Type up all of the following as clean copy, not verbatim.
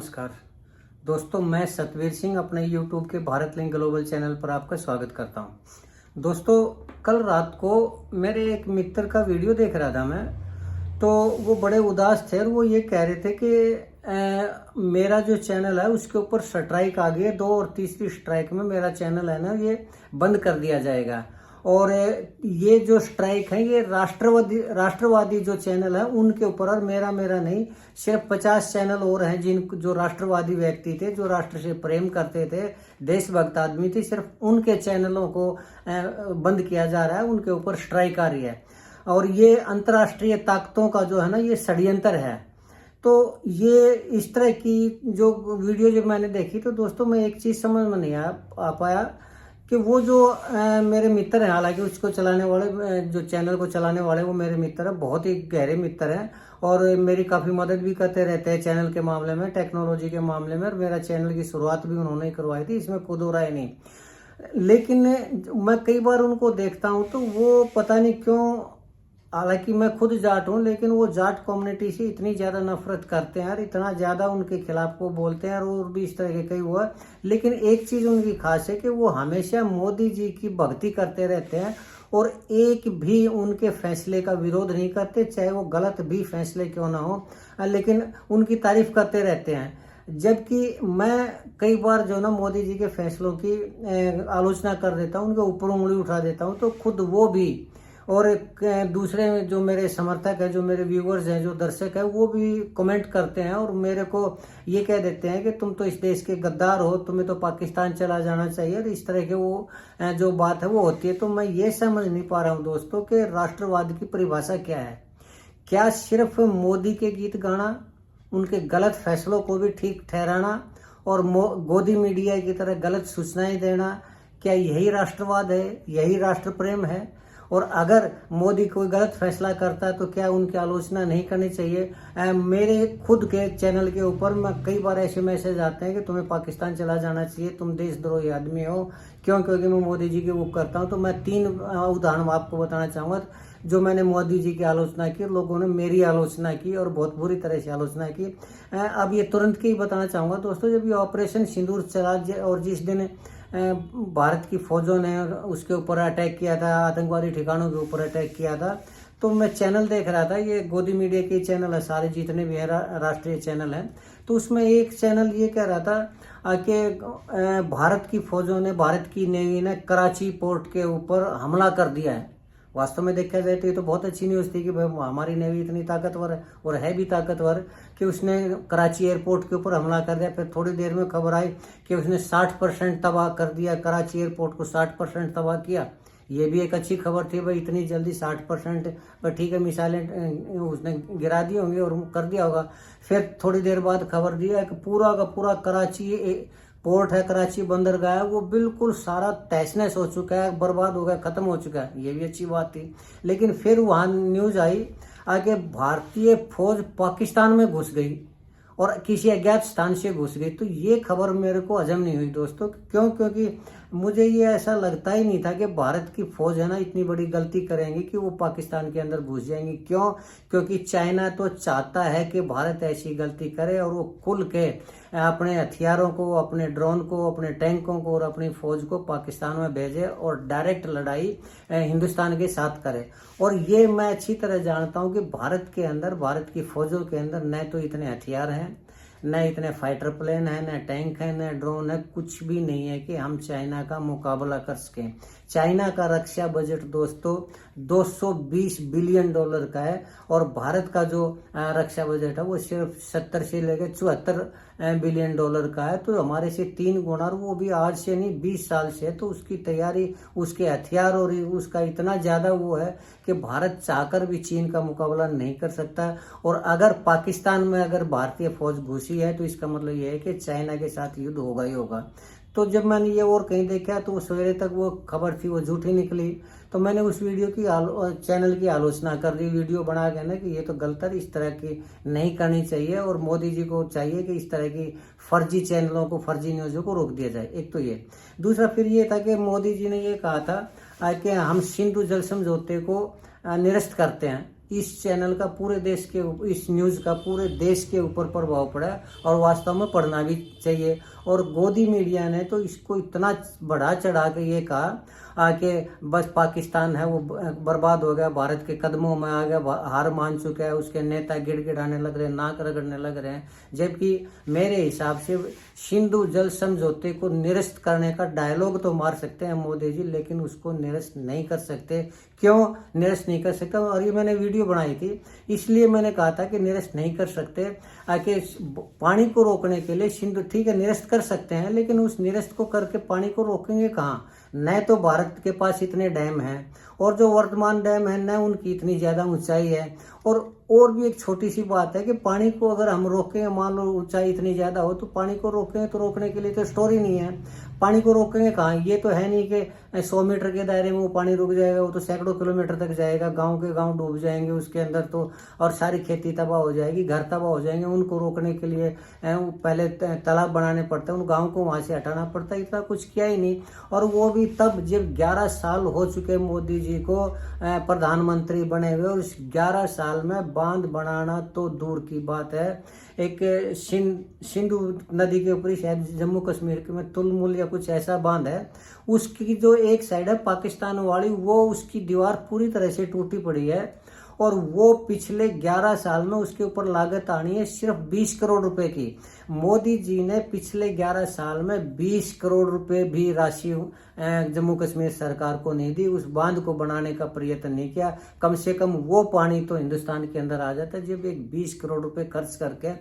नमस्कार दोस्तों, मैं सतवीर सिंह अपने YouTube के भारत लिंक ग्लोबल चैनल पर आपका स्वागत करता हूं। दोस्तों, कल रात को मेरे एक मित्र का वीडियो देख रहा था मैं, तो वो बड़े उदास थे और वो ये कह रहे थे कि मेरा जो चैनल है उसके ऊपर स्ट्राइक आ गई है, 2 और तीसरी स्ट्राइक में मेरा चैनल है ना ये बंद कर दिया जाएगा। और ये जो स्ट्राइक है ये राष्ट्रवादी जो चैनल है उनके ऊपर, और मेरा नहीं, सिर्फ 50 चैनल और हैं जो राष्ट्रवादी व्यक्ति थे, जो राष्ट्र से प्रेम करते थे, देशभक्त आदमी थे, सिर्फ उनके चैनलों को बंद किया जा रहा है, उनके ऊपर स्ट्राइक आ रही है। और ये अंतर्राष्ट्रीय ताकतों का जो है ना ये षड्यंत्र है। तो ये इस तरह की जो वीडियो जब मैंने देखी तो दोस्तों मैं एक चीज समझ में नहीं आ पाया कि वो जो मेरे मित्र हैं, हालांकि उसको चलाने वाले, जो चैनल को चलाने वाले वो मेरे मित्र हैं, बहुत ही गहरे मित्र हैं और मेरी काफ़ी मदद भी करते रहते हैं चैनल के मामले में, टेक्नोलॉजी के मामले में। और मेरा चैनल की शुरुआत भी उन्होंने ही करवाई थी, इसमें कोई दो राय नहीं। लेकिन मैं कई बार उनको देखता हूँ तो वो पता नहीं क्यों, हालांकि मैं खुद जाट हूँ, लेकिन वो जाट कम्युनिटी से इतनी ज़्यादा नफरत करते हैं और इतना ज़्यादा उनके खिलाफ को बोलते हैं, और भी इस तरह के कई हुआ। लेकिन एक चीज़ उनकी खास है कि वो हमेशा मोदी जी की भक्ति करते रहते हैं और एक भी उनके फैसले का विरोध नहीं करते, चाहे वो गलत भी फैसले क्यों ना हो, लेकिन उनकी तारीफ करते रहते हैं। जबकि मैं कई बार जो ना मोदी जी के फैसलों की आलोचना कर देता हूँ, उनके ऊपर उंगली उठा देता हूँ, तो खुद वो भी और दूसरे जो मेरे समर्थक है, जो मेरे व्यूअर्स हैं, जो दर्शक है, वो भी कमेंट करते हैं और मेरे को ये कह देते हैं कि तुम तो इस देश के गद्दार हो, तुम्हें तो पाकिस्तान चला जाना चाहिए, और इस तरह के वो जो बात है वो होती है। तो मैं ये समझ नहीं पा रहा हूँ दोस्तों कि राष्ट्रवाद की परिभाषा क्या है। क्या सिर्फ मोदी के गीत गाना, उनके गलत फैसलों को भी ठीक ठहराना और गोदी मीडिया की तरह गलत सूचनाएं देना, क्या यही राष्ट्रवाद है, यही राष्ट्र प्रेम है? और अगर मोदी कोई गलत फैसला करता है तो क्या उनकी आलोचना नहीं करनी चाहिए? मेरे खुद के चैनल के ऊपर मैं कई बार ऐसे मैसेज आते हैं कि तुम्हें पाकिस्तान चला जाना चाहिए, तुम देशद्रोही आदमी हो। क्योंकि मैं मोदी जी की वो करता हूं। तो मैं 3 उदाहरण आपको बताना चाहूँगा जो मैंने मोदी जी की आलोचना की, लोगों ने मेरी आलोचना की और बहुत बुरी तरह से आलोचना की। अब ये तुरंत के ही बताना चाहूँगा दोस्तों। जब ये ऑपरेशन सिंदूर चला और जिस दिन भारत की फौजों ने उसके ऊपर अटैक किया था, आतंकवादी ठिकानों के ऊपर अटैक किया था, तो मैं चैनल देख रहा था, ये गोदी मीडिया के चैनल है सारे जितने भी है राष्ट्रीय चैनल हैं। तो उसमें एक चैनल ये कह रहा था कि भारत की फौजों ने, भारत की नेवी ने कराची पोर्ट के ऊपर हमला कर दिया है। वास्तव में देखा जाए तो ये तो बहुत अच्छी न्यूज़ थी कि भाई हमारी नेवी इतनी ताकतवर है, और है भी ताकतवर, कि उसने कराची एयरपोर्ट के ऊपर हमला कर दिया। फिर थोड़ी देर में खबर आई कि उसने 60% तबाह कर दिया, कराची एयरपोर्ट को 60% तबाह किया। ये भी एक अच्छी खबर थी भाई, इतनी जल्दी 60%, पर ठीक है, मिसाइलें उसने गिरा दी होंगी और कर दिया होगा। फिर थोड़ी देर बाद खबर दिया कि पूरा का पूरा कराची पोर्ट है, कराची बंदरगाह है, वो बिल्कुल सारा तहस नहस हो चुका है, बर्बाद हो गया, खत्म हो चुका है। ये भी अच्छी बात थी। लेकिन फिर वहां न्यूज आई आगे भारतीय फौज पाकिस्तान में घुस गई और किसी अज्ञात स्थान से घुस गई। तो ये खबर मेरे को हजम नहीं हुई दोस्तों। क्यों? क्योंकि मुझे ये ऐसा लगता ही नहीं था कि भारत की फौज है ना इतनी बड़ी गलती करेंगी कि वो पाकिस्तान के अंदर घुस जाएंगी। क्यों? क्योंकि चाइना तो चाहता है कि भारत ऐसी गलती करे और वो खुल के अपने हथियारों को, अपने ड्रोन को, अपने टैंकों को और अपनी फौज को पाकिस्तान में भेजे और डायरेक्ट लड़ाई हिंदुस्तान के साथ करे। और ये मैं अच्छी तरह जानता हूं कि भारत के अंदर, भारत की फौजों के अंदर न तो इतने हथियार हैं, न इतने फाइटर प्लेन है, न टैंक है, न ड्रोन है, कुछ भी नहीं है कि हम चाइना का मुकाबला कर सकें। चाइना का रक्षा बजट दोस्तों 220 बिलियन डॉलर का है, और भारत का जो रक्षा बजट है वो सिर्फ 70 से लेकर 74 बिलियन डॉलर का है। तो हमारे से 3 गुना, और वो भी आज से नहीं 20 साल से। तो उसकी तैयारी, उसके हथियार और उसका इतना ज्यादा वो है कि भारत चाहकर भी चीन का मुकाबला नहीं कर सकता। और अगर पाकिस्तान में अगर भारतीय फौज घुसी है तो इसका मतलब ये है कि चाइना के साथ युद्ध होगा ही होगा। तो जब मैंने ये और कहीं देखा तो सवेरे तक वो खबर थी वो झूठी निकली। तो मैंने उस वीडियो की चैनल की आलोचना कर दी, वीडियो बना के ना, कि ये तो गलत है, इस तरह की नहीं करनी चाहिए, और मोदी जी को चाहिए कि इस तरह की फर्जी चैनलों को, फर्जी न्यूज़ों को रोक दिया जाए। एक तो ये। दूसरा फिर ये था कि मोदी जी ने ये कहा था कि हम सिंधु जल समझौते को निरस्त करते हैं। इस चैनल का पूरे देश के, इस न्यूज़ का पूरे देश के ऊपर प्रभाव पड़ा है और वास्तव में पड़ना भी चाहिए। और गोदी मीडिया ने तो इसको इतना बढ़ा चढ़ा के ये कहा आके बस पाकिस्तान है वो बर्बाद हो गया, भारत के कदमों में आ गया, हार मान चुका है, उसके नेता गिड़गिड़ाने लग रहे हैं, नाक रगड़ने लग रहे हैं। जबकि मेरे हिसाब से सिंधु जल समझौते को निरस्त करने का डायलॉग तो मार सकते हैं मोदी जी, लेकिन उसको निरस्त नहीं कर सकते। क्यों निरस्त नहीं कर सकते? और ये मैंने वीडियो बनाई थी, इसलिए मैंने कहा था कि निरस्त नहीं कर सकते। आके पानी को रोकने के लिए सिंधु, ठीक है निरस्त कर सकते हैं, लेकिन उस निरस्त को करके पानी को रोकेंगे कहाँ? न तो भारत के पास इतने डैम हैं, और जो वर्तमान डैम है न उनकी इतनी ज़्यादा ऊंचाई है। और भी एक छोटी सी बात है कि पानी को अगर हम रोकें, मान लो ऊंचाई इतनी ज़्यादा हो, तो पानी को रोकें तो रोकने के लिए तो स्टोर ही नहीं है। पानी को रोकेंगे कहाँ? ये तो है नहीं कि 100 मीटर के दायरे में वो पानी रुक जाएगा, वो तो सैकड़ों किलोमीटर तक जाएगा, गांव के गांव डूब जाएंगे उसके अंदर तो, और सारी खेती तबाह हो जाएगी, घर तबाह हो जाएंगे। उनको रोकने के लिए पहले तालाब बनाने पड़ते हैं, उन गाँव को वहाँ से हटाना पड़ता है। इतना कुछ किया ही नहीं, और वो भी तब जब 11 साल हो चुके मोदी जी को प्रधानमंत्री बने हुए, और इस 11 साल में बांध बनाना तो दूर की बात है। एक सिंधु नदी के ऊपर शायद जम्मू कश्मीर के में तुलमुल या कुछ ऐसा बांध है, उसकी जो एक साइड है पाकिस्तान वाली, वो उसकी दीवार पूरी तरह से टूटी पड़ी है। और वो पिछले 11 साल में उसके ऊपर लागत आनी है सिर्फ 20 करोड़ रुपए की। मोदी जी ने पिछले 11 साल में 20 करोड़ रुपए भी राशि जम्मू कश्मीर सरकार को नहीं दी, उस बांध को बनाने का प्रयत्न नहीं किया। कम से कम वो पानी तो हिंदुस्तान के अंदर आ जाता है। जब एक 20 करोड़ रुपए खर्च करके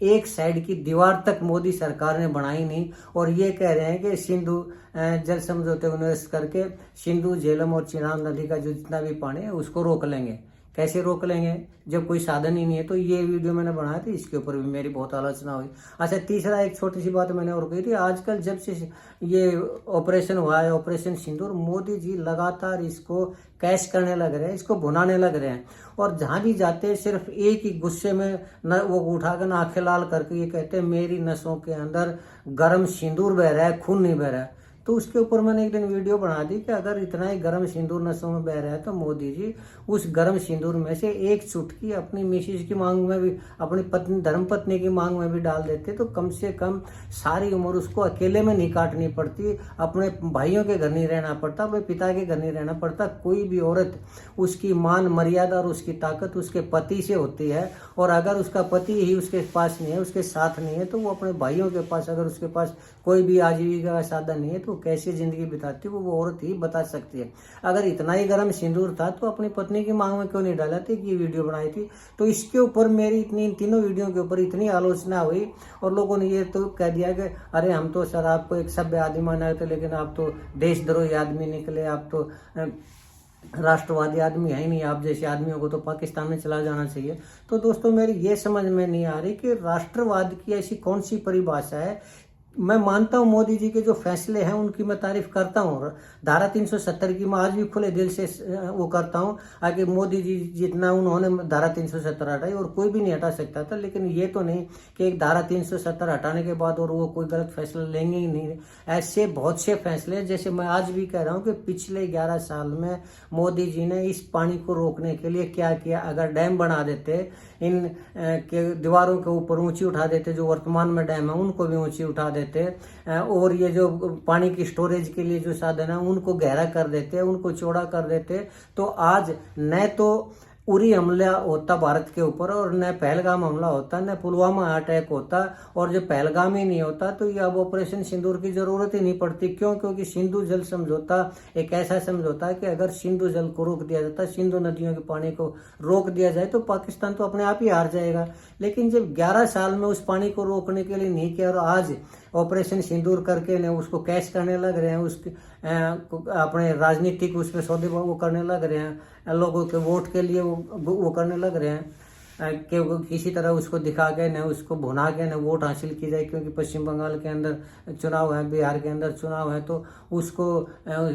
एक साइड की दीवार तक मोदी सरकार ने बनाई नहीं, और ये कह रहे हैं कि सिंधु जल समझौते को निरस्त करके सिंधु, झेलम और चिनाब नदी का जो जितना भी पानी है उसको रोक लेंगे। कैसे रोक लेंगे जब कोई साधन ही नहीं है? तो ये वीडियो मैंने बनाया था, इसके ऊपर भी मेरी बहुत आलोचना हुई। अच्छा, तीसरा एक छोटी सी बात मैंने और कही थी, आजकल जब से ये ऑपरेशन हुआ है, ऑपरेशन सिंदूर, मोदी जी लगातार इसको कैश करने लग रहे हैं, इसको भुनाने लग रहे हैं। और जहाँ भी जाते हैं सिर्फ एक ही गुस्से में वो उठाकर आंखें लाल करके ये कहते हैं मेरी नसों के अंदर गर्म सिंदूर बह रहा है, खून नहीं बह रहा है। तो उसके ऊपर मैंने एक दिन वीडियो बना दी कि अगर इतना ही गर्म सिंदूर नसों में बह रहा है तो मोदी जी उस गर्म सिंदूर में से एक चुटकी अपनी मिसेज की मांग में भी, अपनी पत्नी धर्मपत्नी की मांग में भी डाल देते, तो कम से कम सारी उम्र उसको अकेले में नहीं काटनी पड़ती, अपने भाइयों के घर नहीं रहना पड़ता, अपने पिता के घर नहीं रहना पड़ता। कोई भी औरत, उसकी मान मर्यादा और उसकी ताकत उसके पति से होती है। और अगर उसका पति ही उसके पास नहीं है, उसके साथ नहीं है, तो वो अपने भाइयों के पास, अगर उसके पास कोई भी आजीविका का साधन नहीं है तो कैसे जिंदगी बिताती है वो औरत ही बता सकती है। अगर इतना ही गर्म सिंदूर था तो अपनी पत्नी की मांग में क्यों नहीं डाला था? ये वीडियो बनाई थी। तो इसके ऊपर मेरी इतनी, इन तीनों वीडियो के ऊपर इतनी आलोचना हुई, और लोगों ने ये तो कह दिया कि अरे हम तो सर आपको एक सभ्य आदमी माना थे, लेकिन आप तो देशद्रोही आदमी निकले, आप तो राष्ट्रवादी आदमी है ही नहीं, आप जैसे आदमियों को तो पाकिस्तान में चला जाना चाहिए। तो दोस्तों मेरी ये समझ में नहीं आ रही कि राष्ट्रवाद की ऐसी कौन सी परिभाषा है। मैं मानता हूं मोदी जी के जो फैसले हैं उनकी मैं तारीफ करता हूं, धारा 370 की मैं आज भी खुले दिल से वो करता हूं। आगे मोदी जी जितना उन्होंने धारा 370 हटाई और कोई भी नहीं हटा सकता था, लेकिन ये तो नहीं कि एक धारा 370 हटाने के बाद और वो कोई गलत फैसला लेंगे ही नहीं। ऐसे बहुत से फैसले हैं, जैसे मैं आज भी कह रहा हूँ कि पिछले 11 साल में मोदी जी ने इस पानी को रोकने के लिए क्या किया। अगर डैम बना देते, इन के दीवारों के ऊपर ऊंची उठा देते, जो वर्तमान में डैम है उनको भी ऊंची उठा देते, और ये जो पानी की स्टोरेज के लिए जो साधन है उनको गहरा कर देते, उनको चौड़ा कर देते, तो आज न तो उरी हमला होता भारत के ऊपर, और न पहलगाम हमला होता, न पुलवामा अटैक होता। और जब पहलगाम ही नहीं होता तो ये अब ऑपरेशन सिंदूर की जरूरत ही नहीं पड़ती। क्यों? क्योंकि सिंधु जल समझौता एक ऐसा समझौता है कि अगर सिंधु जल को रोक दिया जाता, सिंधु नदियों के पानी को रोक दिया जाए, तो पाकिस्तान तो अपने आप ही हार जाएगा। लेकिन जब 11 साल में उस पानी को रोकने के लिए नहीं किया, और आज ऑपरेशन सिंदूर करके ने उसको कैश करने लग रहे हैं, उसके अपने राजनीतिक उसमें सौदे वो करने लग रहे हैं, लोगों के वोट के लिए वो करने लग रहे हैं कि किसी तरह उसको दिखा के न उसको भुना के न वोट हासिल की जाए। क्योंकि पश्चिम बंगाल के अंदर चुनाव है, बिहार के अंदर चुनाव है, तो उसको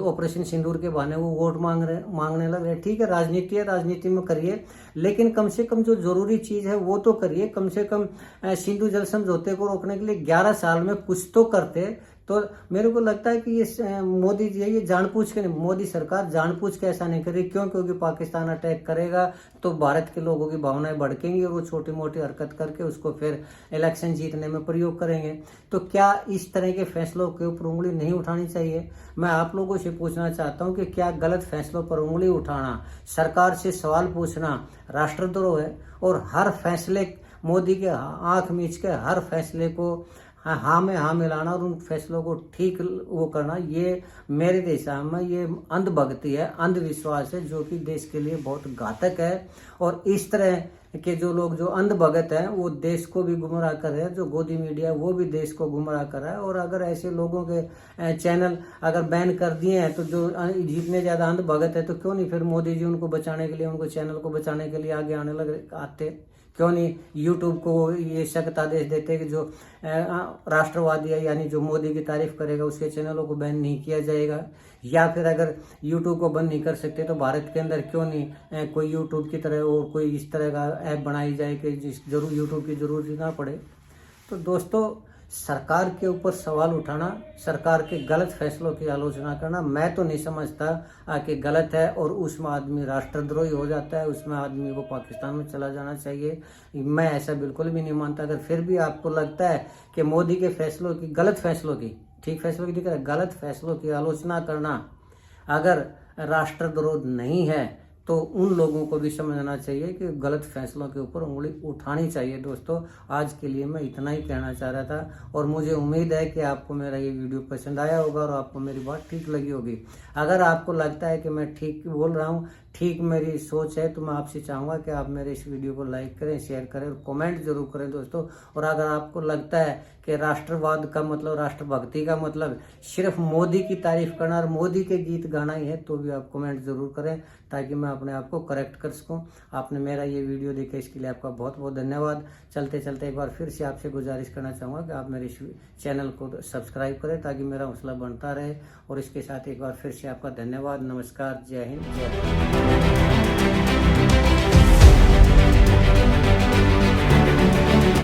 ऑपरेशन सिंदूर के बहाने वो वोट मांगने लग रहे हैं। ठीक है, राजनीति है, राजनीति में करिए, लेकिन कम से कम जो जरूरी चीज़ है वो तो करिए। कम से कम सिंधु जल समझौते को रोकने के लिए 11 साल में कुछ तो करते, तो मेरे को लगता है कि ये मोदी जी ये जानबूझ के नहीं, मोदी सरकार जानबूझ के ऐसा नहीं कर रही। क्यों? क्योंकि पाकिस्तान अटैक करेगा तो भारत के लोगों की भावनाएं भड़केंगी और वो छोटी मोटी हरकत करके उसको फिर इलेक्शन जीतने में प्रयोग करेंगे। तो क्या इस तरह के फैसलों के ऊपर उंगली नहीं उठानी चाहिए? मैं आप लोगों से पूछना चाहता हूं कि क्या गलत फैसलों पर उंगली उठाना, सरकार से सवाल पूछना राष्ट्रद्रोह है? और हर फैसले मोदी के आंख मीच के हर फैसले को हाँ में हाँ मिलाना और उन फैसलों को ठीक वो करना, ये मेरे हिसाब में ये अंधभक्ति है, अंधविश्वास है, जो कि देश के लिए बहुत घातक है। और इस तरह के जो लोग जो अंधभगत हैं वो देश को भी गुमराह कर रहे हैं, जो गोदी मीडिया वो भी देश को गुमराह कर रहा है। और अगर ऐसे लोगों के चैनल अगर बैन कर दिए हैं तो जो जितने ज्यादा अंधभगत है तो क्यों नहीं फिर मोदी जी उनको बचाने के लिए, उनको चैनल को बचाने के लिए आगे आते? क्यों नहीं यूट्यूब को ये सख्त आदेश देते कि जो राष्ट्रवादी है यानी जो मोदी की तारीफ करेगा उसके चैनलों को बैन नहीं किया जाएगा? या फिर अगर यूट्यूब को बंद नहीं कर सकते तो भारत के अंदर क्यों नहीं कोई यूट्यूब की तरह और कोई इस तरह का ऐप बनाई जाए कि जरूर यूट्यूब की जरूरत ही ना पड़े? तो दोस्तों, सरकार के ऊपर सवाल उठाना, सरकार के गलत फैसलों की आलोचना करना मैं तो नहीं समझता कि गलत है, और उसमें आदमी राष्ट्रद्रोही हो जाता है, उसमें आदमी को पाकिस्तान में चला जाना चाहिए। मैं ऐसा बिल्कुल भी नहीं मानता। अगर फिर भी आपको लगता है कि मोदी के फैसलों की, गलत फैसलों की, ठीक फैसलों की दिक्कत है, गलत फैसलों की आलोचना करना अगर राष्ट्रद्रोह नहीं है तो उन लोगों को भी समझना चाहिए कि गलत फैसलों के ऊपर उंगली उठानी चाहिए। दोस्तों, आज के लिए मैं इतना ही कहना चाह रहा था और मुझे उम्मीद है कि आपको मेरा ये वीडियो पसंद आया होगा और आपको मेरी बात ठीक लगी होगी। अगर आपको लगता है कि मैं ठीक बोल रहा हूँ, ठीक मेरी सोच है, तो मैं आपसे चाहूँगा कि आप मेरे इस वीडियो को लाइक करें, शेयर करें और कमेंट जरूर करें दोस्तों। और अगर आपको लगता है कि राष्ट्रवाद का मतलब, राष्ट्रभक्ति का मतलब सिर्फ मोदी की तारीफ करना और मोदी के गीत गाना ही है, तो भी आप कमेंट जरूर करें ताकि मैं अपने आप को करेक्ट कर सकूं। आपने मेरा ये वीडियो देखा इसके लिए आपका बहुत बहुत धन्यवाद। चलते चलते एक बार फिर से आपसे गुजारिश करना चाहूँगा कि आप मेरे इस चैनल को सब्सक्राइब करें ताकि मेरा हौसला बढ़ता रहे। और इसके साथ एक बार फिर से आपका धन्यवाद। नमस्कार, जय हिंद, जय भारत।